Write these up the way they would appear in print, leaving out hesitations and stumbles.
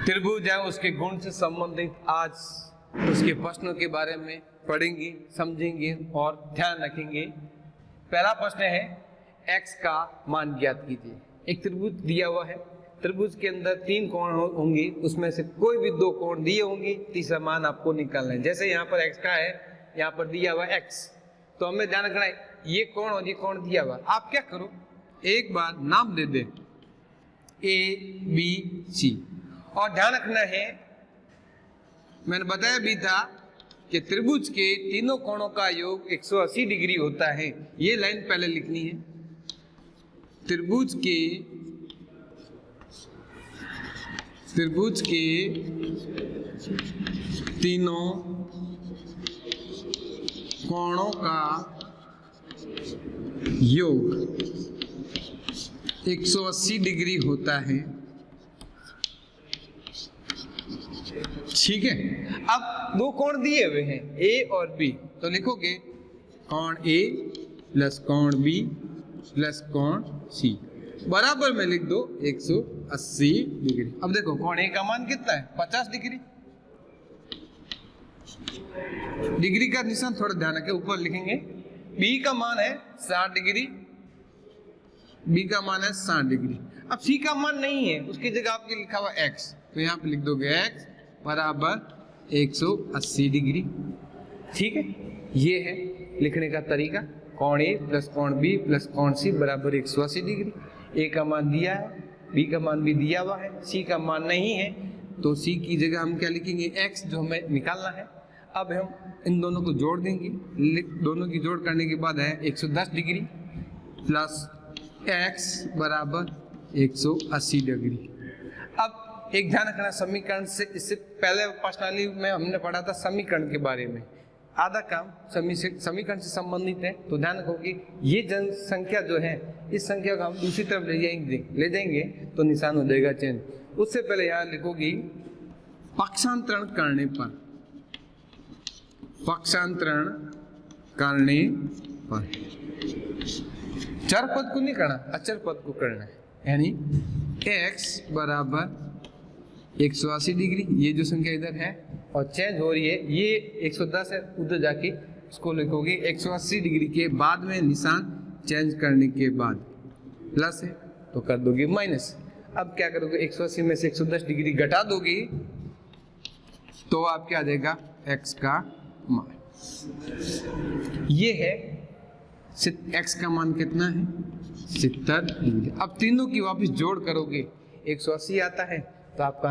त्रिभुज है उसके गुण से संबंधित आज उसके प्रश्नों के बारे में पढ़ेंगे, समझेंगे और ध्यान रखेंगे। पहला प्रश्न है x का मान ज्ञात कीजिए। एक त्रिभुज दिया हुआ है, त्रिभुज के अंदर 3 कोण होंगे, उसमें से कोई भी 2 कोण दिए होंगे, तीसरा मान आपको निकालना है। जैसे यहाँ पर x का है, यहाँ पर दिया हुआ x, तो हमें ध्यान रखना है ये कोण और ये कोण दिया हुआ। आप क्या करो, एक बार नाम दे दे A B C और ध्यान रखना है, मैंने बताया भी था कि त्रिभुज के तीनों कोणों का योग 180 डिग्री होता है। ये लाइन पहले लिखनी है। त्रिभुज के तीनों कोणों का योग 180 डिग्री होता है। ठीक है, अब 2 कोण दिए हुए हैं A और B, तो लिखोगे कोण A प्लस कोण B प्लस कोण C बराबर में लिख दो 180 डिग्री। अब देखो कोण A का मान कितना है, 50 डिग्री। डिग्री का निशान थोड़ा ध्यान रखें, ऊपर लिखेंगे। B का मान है 60 डिग्री, B का मान है 60 डिग्री। अब C का मान नहीं है, उसकी जगह आपके लिखा हुआ x, तो यहाँ पे लिख दोगे x बराबर 180 डिग्री। ठीक है, ये है लिखने का तरीका। कोण A प्लस कोण B प्लस कोण C बराबर 180 डिग्री। A का मान दिया है, B का मान भी दिया हुआ है, C का मान नहीं है, तो C की जगह हम क्या लिखेंगे, x जो हमें निकालना है। अब हम इन दोनों को जोड़ देंगे, दोनों की जोड़ करने के बाद है 110 डिग्री प्लस x बराबर 180 डिग्री। अब एक ध्यान रखना, समीकरण से, इससे पहले पर्सनली में हमने पढ़ा था समीकरण के बारे में। आधा काम समीकरण से संबंधित है, तो ध्यान रखो कि ये जनसंख्या जो है, इस संख्या को हम दूसरी तरफ ले जाएंगे तो निशान हो जाएगा चेंज। उससे पहले यहाँ लिखोगी पक्षांतरण करने पर, पक्षांतरण करने पर चर पद को नहीं करना, अचर पद को करना है। यानी x बराबर 180 डिग्री, ये जो संख्या इधर है और चेंज हो रही है, ये 110 है, उधर जाके उसको लिखोगे 180 डिग्री के बाद में निशान चेंज करने के बाद प्लस है तो कर दोगे माइनस। अब क्या करोगे, 180 में से 110 डिग्री घटा दोगे तो आप क्या आ जाएगा, x का मान। ये है x का मान कितना है, 70 डिग्री। अब तीनों की वापस जोड़ करोगे 180 आता है, तो आपका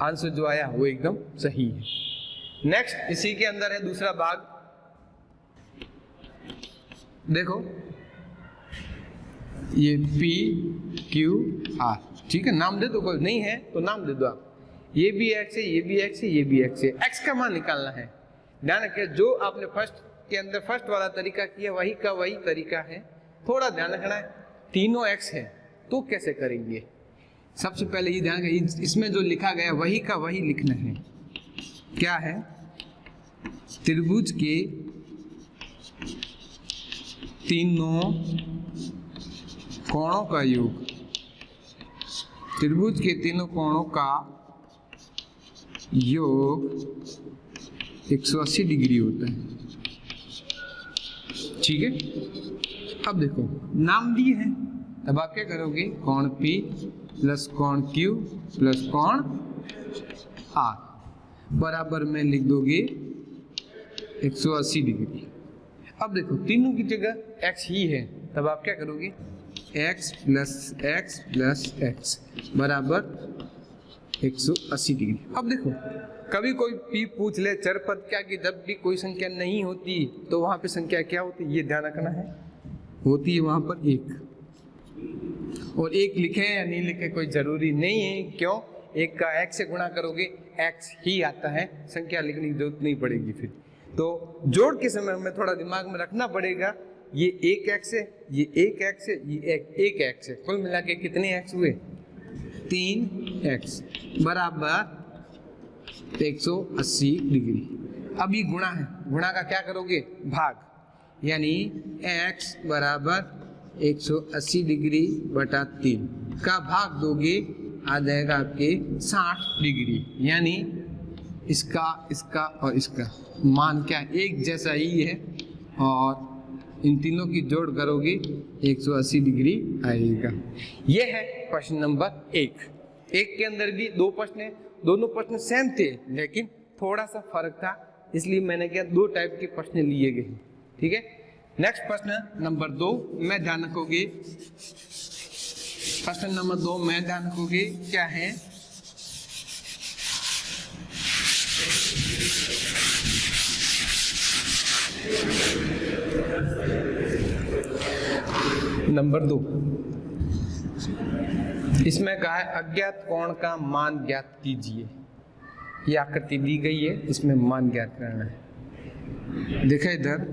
आंसर जो आया वो एकदम सही है। नेक्स्ट इसी के अंदर है दूसरा भाग। देखो ये P Q R, ठीक है, नाम दे दो, कोई नहीं है तो नाम दे दो आप। ये भी x है, ये भी x है, ये भी x है। x का मान निकालना है। ध्यान रखिए, जो आपने फर्स्ट के अंदर फर्स्ट वाला तरीका किया वही का वही तरीका है। थोड़ा ध्यान रखना है, तीनों x है तो कैसे करेंगे। सबसे पहले ये ध्यान रखिए, इसमें जो लिखा गया वही का वही लिखना है। क्या है, त्रिभुज के तीनों कोणों का योग, त्रिभुज के तीनों कोणों का योग 180 डिग्री होता है। ठीक है, अब देखो नाम दिए हैं, अब आप क्या करोगे, कोण P प्लस कोण Q प्लस कोण R बराबर में लिख दोगे 180 डिग्री। अब देखो तीनों की जगह x ही है, तब आप क्या करोगे, x प्लस x बराबर 180 डिग्री। अब देखो कभी कोई P पूछ ले चर पद क्या, कि जब भी कोई संख्या नहीं होती तो वहां पे संख्या क्या होती है, ये ध्यान रखना है, होती है वहां पर 1। और 1 लिखे या नहीं लिखे कोई जरूरी नहीं है, क्यों, 1 का x से गुणा करोगे x ही आता है, संख्या लिखने की जरूरत नहीं पड़ेगी। फिर तो जोड़ के समय हमें थोड़ा दिमाग में रखना पड़ेगा, ये 1x है, ये 1x है, ये 1x है, कुल मिला के कितने x हुए, 3x बराबर 180 डिग्री। अब ये गुणा है, गुणा का क्या करोगे, भाग, यानी x बराबर 180 डिग्री बटा 3 का भाग दोगे आ जाएगा आपके 60 डिग्री, यानी इसका इसका और इसका मान क्या एक जैसा ही है, और इन तीनों की जोड़ करोगे 180 डिग्री आएगा। यह है प्रश्न नंबर 1। एक के अंदर भी दो प्रश्न है, दोनों प्रश्न सेम थे लेकिन थोड़ा सा फर्क था, इसलिए मैंने क्या दो टाइप के प्रश्न लिए गए। ठीक है, नेक्स्ट प्रश्न नंबर 2 में ध्यान रखोगे। प्रश्न नंबर 2 में ध्यान रखोगे क्या है, नंबर 2 इसमें कहा है अज्ञात कोण का मान ज्ञात कीजिए। ये आकृति दी गई है, इसमें मान ज्ञात करना है। देखो इधर,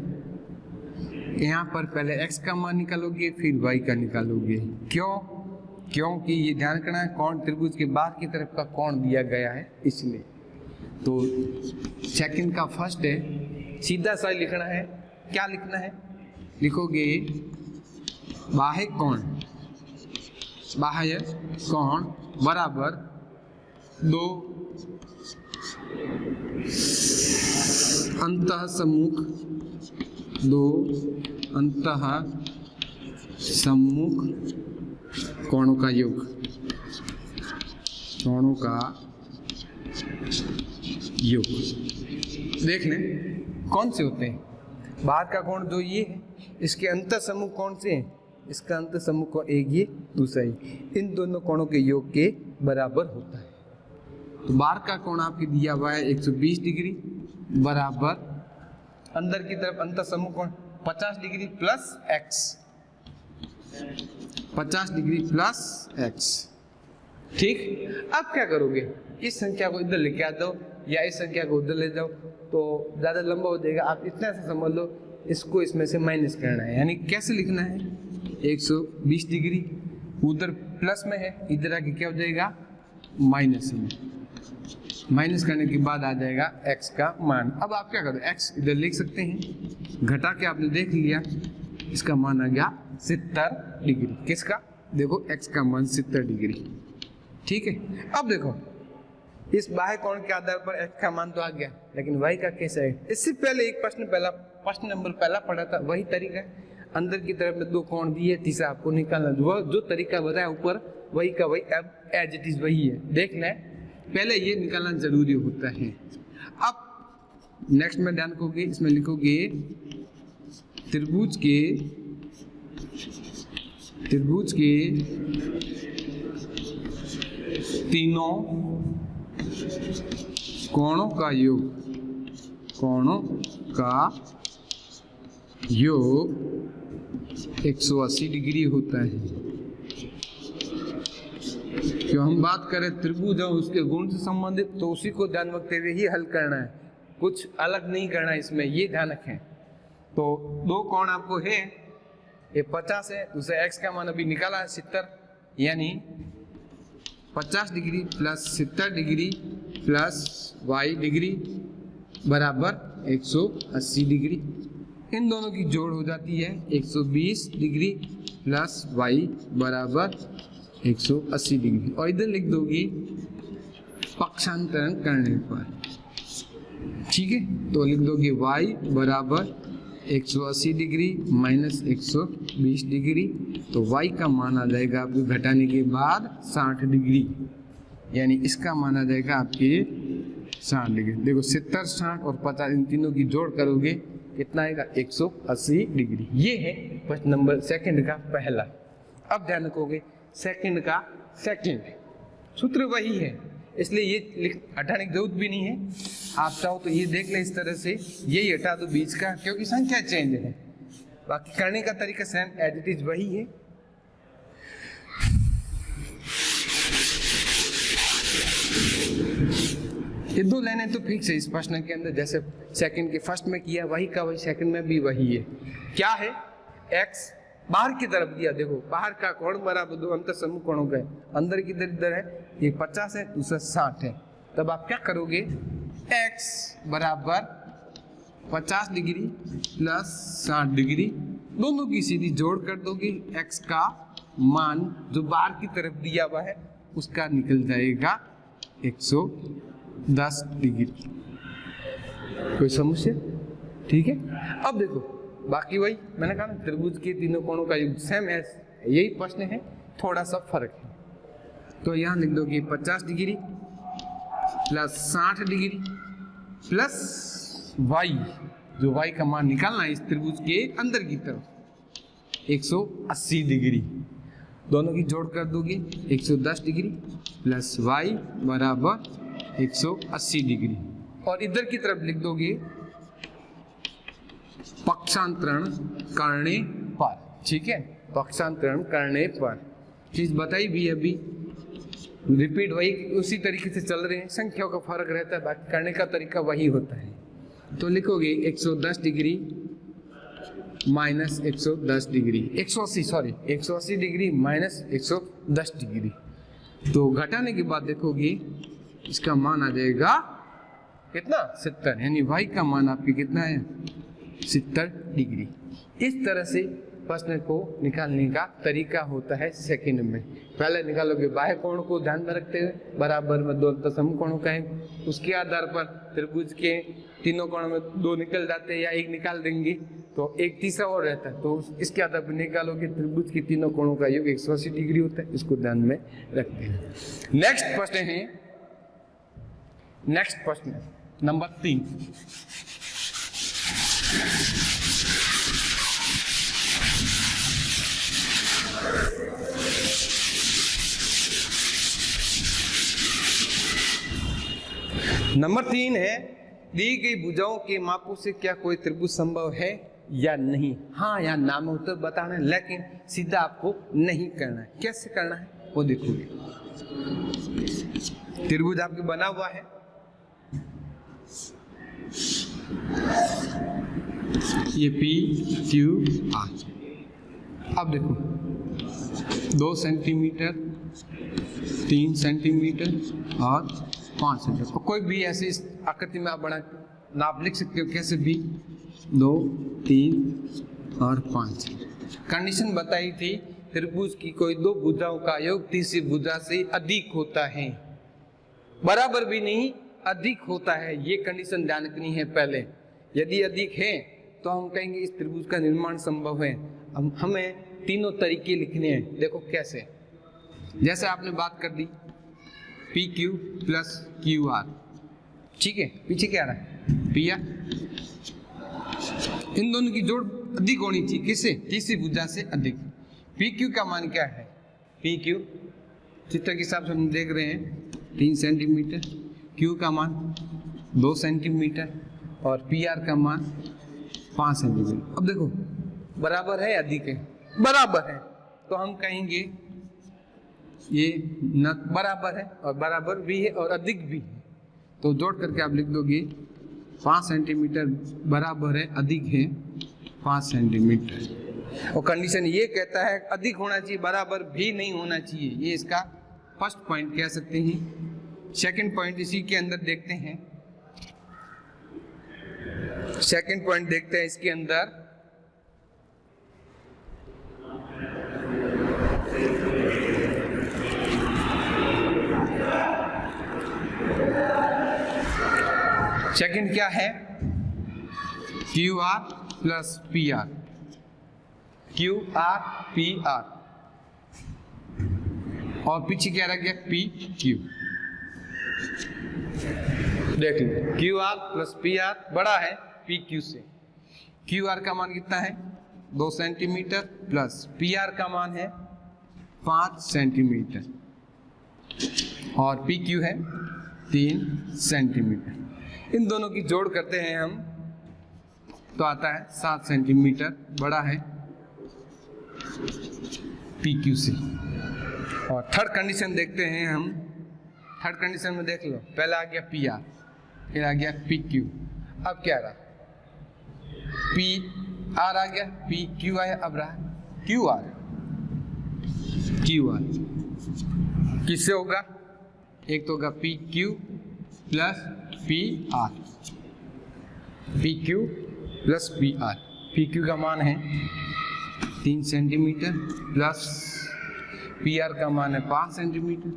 यहाँ पर पहले x का मान निकालोगे फिर y का निकालोगे। क्यों? क्योंकि ये ध्यान करना है कोण त्रिभुज के बाद की तरफ का कोण दिया गया है, इसलिए। तो सेकंड का फर्स्ट है, सीधा सा लिखना है। क्या लिखना है? लिखोगे बाह्य कोण बराबर 2 अंतः सम्मुख कोणों का योग, देख लें कौन से होते हैं। बाहर का कोण जो ये है, इसके अंतर सम्मुख कौन से हैं? इसका अंतर सम्मुख कोण एक ये, दूसरा ये, इन दोनों कोणों के योग के बराबर होता है। तो बाहर का कोण आपके दिया हुआ है 120 डिग्री बराबर अंदर की तरफ अंतर सम्मुख कोण 50 degree plus x, 50 degree plus x। ठीक, अब क्या करोगे? इस संख्या को इधर लेके आ जाओ या इस संख्या को उधर ले जाओ, तो ज़्यादा लंबा हो जाएगा। आप इतना सा समझ लो, इसको इसमें से माइनस करना है। यानी कैसे लिखना है? 120 डिग्री उधर प्लस में है, इधर आके क्या हो जाएगा? माइनस में। माइनस करने के बाद आ जाएगा x का मान। अब आप क्या करो, x इधर लिख सकते हैं, घटा के आपने देख लिया, इसका मान आ गया 70 डिग्री। किसका? देखो x का मान 70 डिग्री। ठीक है, अब देखो इस बाह्य कोण के आधार पर x का मान तो आ गया, लेकिन y का कैसे है? इससे पहले एक प्रश्न नंबर पहला पढ़ा था, वही तरीका है। अंदर की तरफ में दो कोण दिए, तीसरा आपको निकालना। जो तरीका बताया ऊपर, वही का वही अब एज इट इज वही है। देख लें, पहले ये निकालना जरूरी होता है। अब नेक्स्ट में ध्यान रखोगे, इसमें लिखोगे त्रिभुज के तीनों कोणों का योग 180 डिग्री होता है। जो हम बात करें त्रिभुज और उसके गुण से संबंधित, तो उसी को ध्यान रखते हुए ही हल करना है, कुछ अलग नहीं करना है इसमें, ये ध्यान रखें। तो दो कोण आपको है, ये 50 है, दूसरा x का मान अभी निकाला है 70, यानी 50 degree plus 70 degree plus y degree बराबर 180 डिग्री। इन दोनों की जोड़ हो जाती है 120 डिग्री प्लस y बराबर 180 डिग्री। और इधर लिख दोगी पक्षांतरण करने पर। ठीक है, तो लिख दोगे y बराबर 180 डिग्री माइनस 120 डिग्री, तो y का मान आ जाएगा आपको घटाने के बाद 60 डिग्री, यानी इसका मान आ जाएगा आपके 60 डिग्री। देखो 70, 60 और 50, इन तीनों की जोड़ करोगे कितना आएगा? 180 डिग्री। ये है प्रश्न नंबर सेकंड का पहला। अब ध्यान रखोगे सेकंड का सेकंड सूत्र वही है, इसलिए ये हटाने की जरूरत भी नहीं है। आप चाहो तो ये देख ले इस तरह से, यही हटा दो बीच का, क्योंकि संख्या चेंज है। बाकी करने का तरीका सेम एज इट इज वही है। ये दो लाइनें तो फिक्स है इस प्रश्न के अंदर, जैसे सेकंड के फर्स्ट में किया वही का वही सेकंड में भी वही है। क्या है? x बाहर की तरफ दिया, देखो बाहर का कोण बराबर दो अंतर सम्मुख कोणों का है, अंदर की इधर है, ये 50 है, दूसरा 60 है। तब आप क्या करोगे? x बराबर 50 डिग्री प्लस 60 डिग्री, दोनों की सीधी जोड़ कर दोगे। x का मान जो बाहर की तरफ दिया हुआ है उसका निकल जाएगा 110 डिग्री। कोई समस्या? ठीक है। अब देखो बाकी वही मैंने कहा ना, त्रिभुज के तीनों कोणों का योग सेम है, यही प्रश्न है, थोड़ा सा फर्क है। तो यहाँ लिख दोगे 50 degree plus 60 degree plus y, जो y का मान निकालना है इस त्रिभुज के अंदर की तरफ 180 डिग्री, दोनों की जोड़ कर दोगे 110 डिग्री प्लस y बराबर 180 डिग्री, और इधर की तरफ लिख दोगे पक्षांतरण करने पर। ठीक है, पक्षांतरण करने पर चीज बताई भी अभी, रिपीट वही उसी तरीके से चल रहे हैं, संख्याओं का फर्क रहता है, बाकी करने का तरीका वही होता है। तो लिखोगे 110 degree minus 110 degree, 180 degree minus 110 degree. तो घटाने के बाद देखोगे इसका मान आ जाएगा कितना, 70, यानी y का मान आपकी कितना है, 70 डिग्री। इस तरह से प्रश्न को निकालने का तरीका होता है सेकंड में। पहले निकालोगे बाह्य कोण को ध्यान में रखते हुए, बराबर में 2 समकोणों का है, उसके आधार पर त्रिभुज के तीनों कोण में 2 निकल जाते हैं या 1 निकाल देंगे तो एक तीसरा और रहता है, तो इसके आधार पर निकालोगे त्रिभुज के तीनों कोणों का योग 180 डिग्री होता है, इसको ध्यान में रखते हैं। नेक्स्ट प्रश्न है, नेक्स्ट प्रश्न नंबर 3। नंबर 3 है, दी गई भुजाओं के मापों से क्या कोई त्रिभुज संभव है या नहीं। हाँ या ना में उत्तर बताना है, लेकिन सीधा आपको नहीं करना है। कैसे करना है वो देखोगे। त्रिभुज आपके बना हुआ है, ये P Q R। अब देखो 2 सेंटीमीटर, 3 सेंटीमीटर और 5 सेंटीमीटर, कोई भी ऐसे इस आकृति में आप बड़ा नाप लिख सकते हो, कैसे भी 2, 3 और 5। कंडीशन बताई थी त्रिभुज की कोई 2 भुजाओं का योग तीसरी भुजा से अधिक होता है, बराबर भी नहीं अधिक होता है, ये कंडीशन ध्यान रखनी है पहले। यदि अधिक है तो हम कहेंगे इस त्रिभुज का निर्माण संभव है। हमें तीनों तरीके लिखने हैं, देखो कैसे। जैसे आपने बात कर दी PQ प्लस QR, ठीक है, पीछे क्या रहा है PR, इन दोनों की जोड़ अधिक होनी चाहिए, किससे, तीसरी भुजा से अधिक। PQ का मान क्या है, PQ चित्र के हिसाब से हम देख रहे हैं 3 सेंटीमीटर, Q का मान 2 सेंटीमीटर और PR का मान 5 सेंटीमीटर। अब देखो बराबर है अधिक है, बराबर है तो हम कहेंगे ये न बराबर है, और बराबर भी है और अधिक भी है, तो जोड़ करके आप लिख दोगे 5 सेंटीमीटर बराबर है अधिक है 5 सेंटीमीटर। और कंडीशन ये कहता है अधिक होना चाहिए, बराबर भी नहीं होना चाहिए, ये इसका फर्स्ट पॉइंट कह सकते हैं। सेकंड पॉइंट इसी के अंदर देखते हैं, सेकंड पॉइंट देखते हैं इसके अंदर। सेकंड क्या है, QR plus PR, QR PR, और पीछे क्या रह गया PQ। देख लो QR प्लस PR बड़ा है PQ से। QR का मान कितना है 2 सेंटीमीटर प्लस PR का मान है 5 सेंटीमीटर और PQ है 3 सेंटीमीटर। इन दोनों की जोड़ करते हैं हम तो आता है 7 सेंटीमीटर बड़ा है PQ से। और थर्ड कंडीशन देखते हैं हम, थर्ड कंडीशन में देख लो, पहला आ गया PR, फिर आ गया PQ, अब क्या रहा PR आ गया, PQ आया, अब रहा QR। किससे होगा, एक तो होगा PQ plus PR, PQ plus PR। PQ का मान है 3 सेंटीमीटर प्लस पी आर का मान है 5 सेंटीमीटर,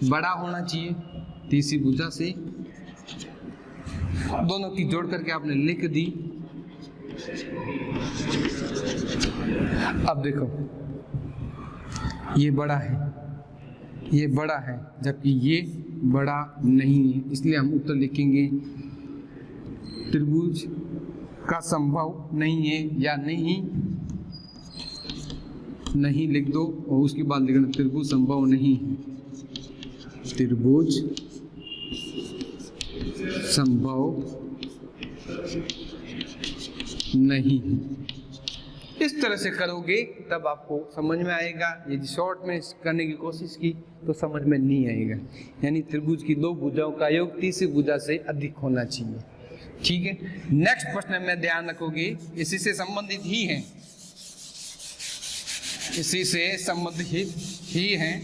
बड़ा होना चाहिए तीसरी भुजा से। दोनों की जोड़ करके आपने लिख दी। अब देखो ये बड़ा है, ये बड़ा है, जबकि ये बड़ा नहीं है, इसलिए हम उत्तर लिखेंगे त्रिभुज का संभव नहीं है, या नहीं लिख दो और उसके बाद लिखना त्रिभुज संभव नहीं है, त्रिभुज संभव नहीं। इस तरह से करोगे तब आपको समझ में आएगा। यदि शॉर्ट में करने की कोशिश की तो समझ में नहीं आएगा। यानी त्रिभुज की दो भुजाओं का योग तीसरी भुजा से अधिक होना चाहिए। ठीक है, नेक्स्ट प्रश्न में ध्यान रखोगे, इसी से संबंधित ही है, इसी से संबंधित ही है।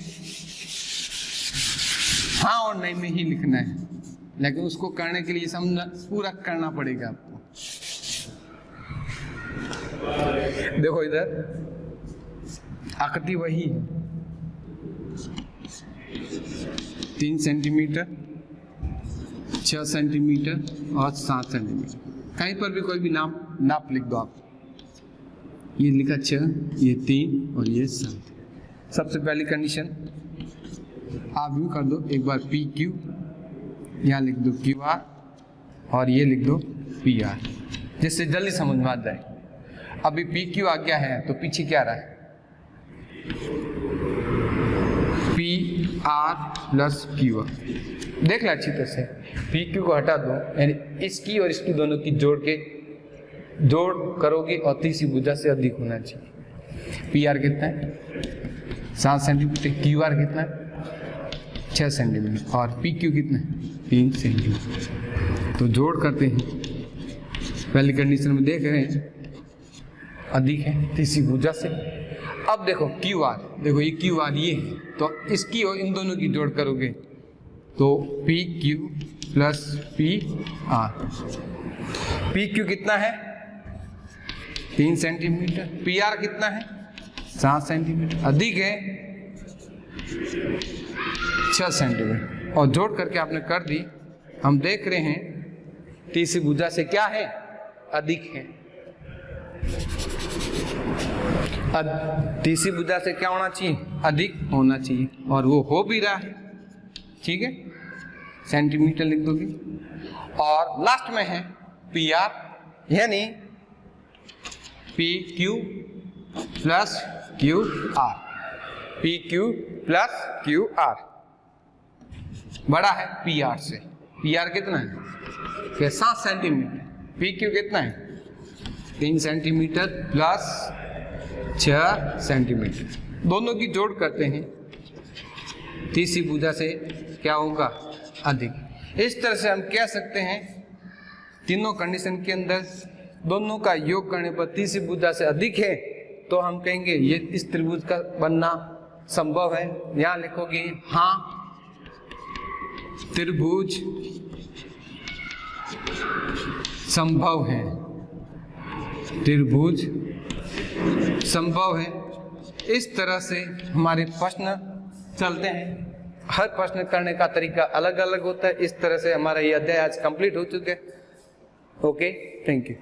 हाँ और नहीं में ही लिखना है, लेकिन उसको करने के लिए समझना पूरा करना पड़ेगा आपको। देखो इधर आकृति वही है, 3 सेंटीमीटर, 6 सेंटीमीटर और 7 सेंटीमीटर। कहीं पर भी कोई भी नाप लिख दो आप। ये लिखा 6, ये 3 और ये 7। सबसे पहली कंडीशन आप यूँ कर दो, एक बार पी क्यू, यहाँ लिख दो क्यू आर और ये लिख दो पी आर, जिससे जल्दी समझ में आ जाए। अभी पी क्यू आ गया है तो पीछे क्या रहा है, P R plus Q R. देख लो अच्छी तरह से, पी क्यू को हटा दो, यानी इसकी और इसकी दोनों की जोड़ करोगे और तीसरी भुजा से अधिक होना चाहिए। पी आर कितना है 7 सेंटीमीटर, क्यू आर कितना है 6 सेंटीमीटर और पी क्यू कितना है 3 सेंटीमीटर। तो जोड़ करते हैं, पहली कंडीशन में देख रहे हैं अधिक है तीसरी भुजा से। अब देखो क्यू आर, देखो ये क्यू आर ये है, तो इसकी और इन दोनों की जोड़ करोगे तो P Q plus P R. P Q कितना है 3 सेंटीमीटर, पी आर कितना है 7 सेंटीमीटर, अधिक है 6 सेंटीमीटर और जोड़ करके आपने कर दी। हम देख रहे हैं तीसरी भुजा से क्या है अधिक है, तीसरी भुजा से क्या होना चाहिए अधिक होना चाहिए, और वो हो भी रहा है। ठीक है, सेंटीमीटर लिख दोगे। और लास्ट में है पी आर, यानी P Q plus Q R, P Q plus Q R बड़ा है पी आर से। पी आर कितना है 7 सेंटीमीटर, पी क्यू कितना है 3 सेंटीमीटर प्लस 6 सेंटीमीटर। दोनों की जोड़ करते हैं, तीसरी भुजा से क्या होगा अधिक। इस तरह से हम कह सकते हैं तीनों कंडीशन के अंदर दोनों का योग करने पर तीसरी भुजा से अधिक है, तो हम कहेंगे ये इस त्रिभुज का बनना संभव है। यहाँ लिखोगे हाँ त्रिभुज संभव है, त्रिभुज संभव है। इस तरह से हमारे प्रश्न चलते हैं। हर प्रश्न करने का तरीका अलग अलग होता है। इस तरह से हमारा ये अध्याय आज कंप्लीट हो चुका है। Okay, thank you.